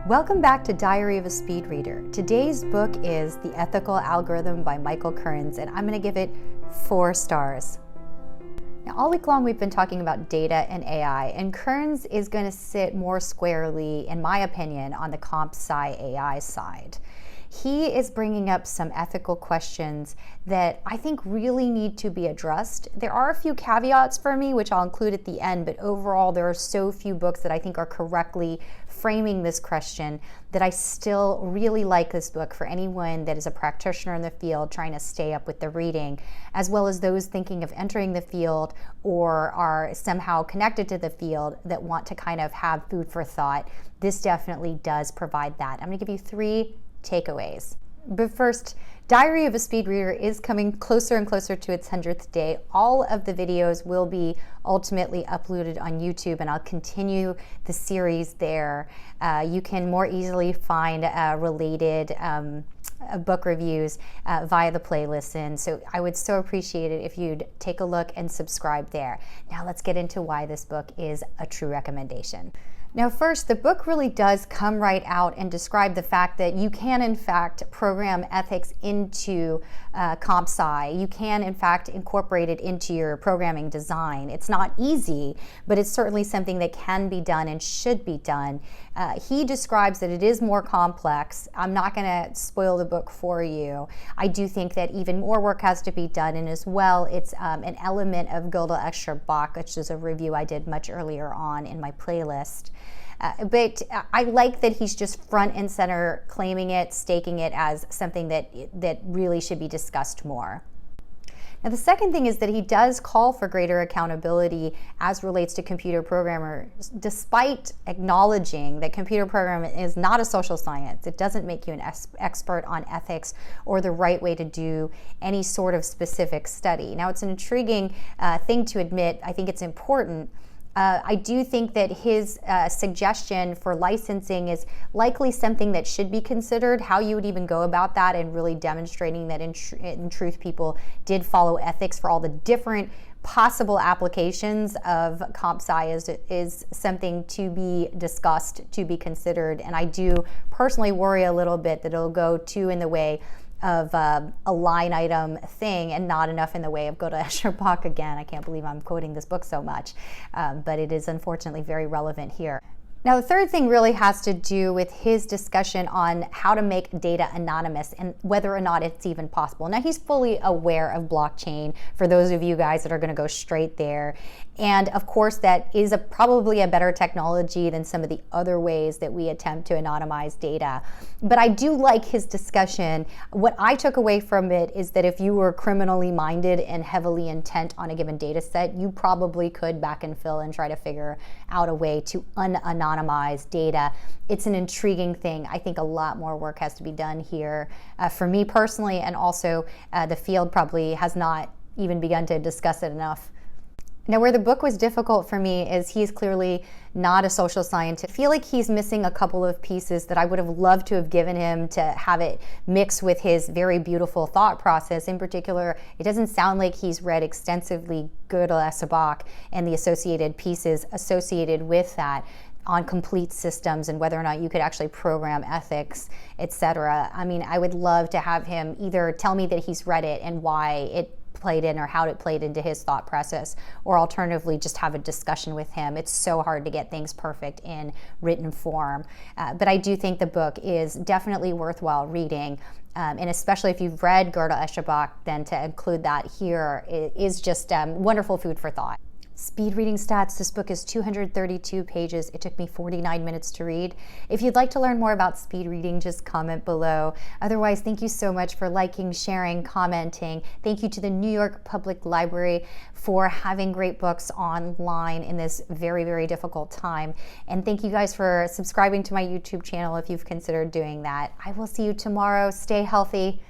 Welcome back to Diary of a Speed Reader. Today's book is The Ethical Algorithm by Michael Kearns, and I'm going to give it 4 stars. Now, all week long we've been talking about data and AI, and Kearns is going to sit more squarely, in my opinion, on the comp sci AI side. He is bringing up some ethical questions that I think really need to be addressed. There are a few caveats for me, which I'll include at the end, but overall there are so few books that I think are correctly framing this question that I still really like this book for anyone that is a practitioner in the field trying to stay up with the reading, as well as those thinking of entering the field or are somehow connected to the field that want to kind of have food for thought. This definitely does provide that. I'm going to give you 3 takeaways. But first, Diary of a Speed Reader is coming closer and closer to its 100th day. All of the videos will be ultimately uploaded on YouTube, and I'll continue the series there. You can more easily find related book reviews via the playlist, and so I would so appreciate it if you'd take a look and subscribe there. Now let's get into why this book is a true recommendation. Now first, the book really does come right out and describe the fact that you can in fact program ethics into comp sci. You can in fact incorporate it into your programming design. It's not easy, but it's certainly something that can be done and should be done. He describes that it is more complex. I'm not going to spoil the book for you. I do think that even more work has to be done, and as well it's an element of Gödel Escher Bach, which is a review I did much earlier on in my playlist. But I like that he's just front and center claiming it, staking it as something that really should be discussed more. Now the second thing is that he does call for greater accountability as relates to computer programmers, despite acknowledging that computer programming is not a social science. It doesn't make you an expert on ethics or the right way to do any sort of specific study. Now it's an intriguing thing to admit. I think it's important. I do think that his suggestion for licensing is likely something that should be considered, how you would even go about that and really demonstrating that in truth people did follow ethics for all the different possible applications of comp sci is something to be discussed, to be considered. And I do personally worry a little bit that it'll go too in the way of a line item thing and not enough in the way of Gödel Escher Bach again. I can't believe I'm quoting this book so much, but it is unfortunately very relevant here. Now the third thing really has to do with his discussion on how to make data anonymous and whether or not it's even possible. Now he's fully aware of blockchain, for those of you guys that are going to go straight there. And of course that is probably a better technology than some of the other ways that we attempt to anonymize data. But I do like his discussion. What I took away from it is that if you were criminally minded and heavily intent on a given data set, you probably could back and fill and try to figure out a way to anonymize data. It's an intriguing thing. I think a lot more work has to be done here for me personally, and also the field probably has not even begun to discuss it enough. Now, where the book was difficult for me is he's clearly not a social scientist. I feel like he's missing a couple of pieces that I would have loved to have given him to have it mix with his very beautiful thought process. In particular, it doesn't sound like he's read extensively Gödel Escher Bach and the associated pieces associated with that on complete systems and whether or not you could actually program ethics, etc. I mean, I would love to have him either tell me that he's read it and why it played in or how it played into his thought process, or alternatively just have a discussion with him. It's so hard to get things perfect in written form, but I do think the book is definitely worthwhile reading, and especially if you've read Gödel Escher Bach, then to include that here is just wonderful food for thought. Speed reading stats, this book is 232 pages. It took me 49 minutes to read. If you'd like to learn more about speed reading, just comment below. Otherwise, thank you so much for liking, sharing, commenting. Thank you to the New York Public Library for having great books online in this very, very difficult time. And thank you guys for subscribing to my YouTube channel if you've considered doing that. I will see you tomorrow. Stay healthy.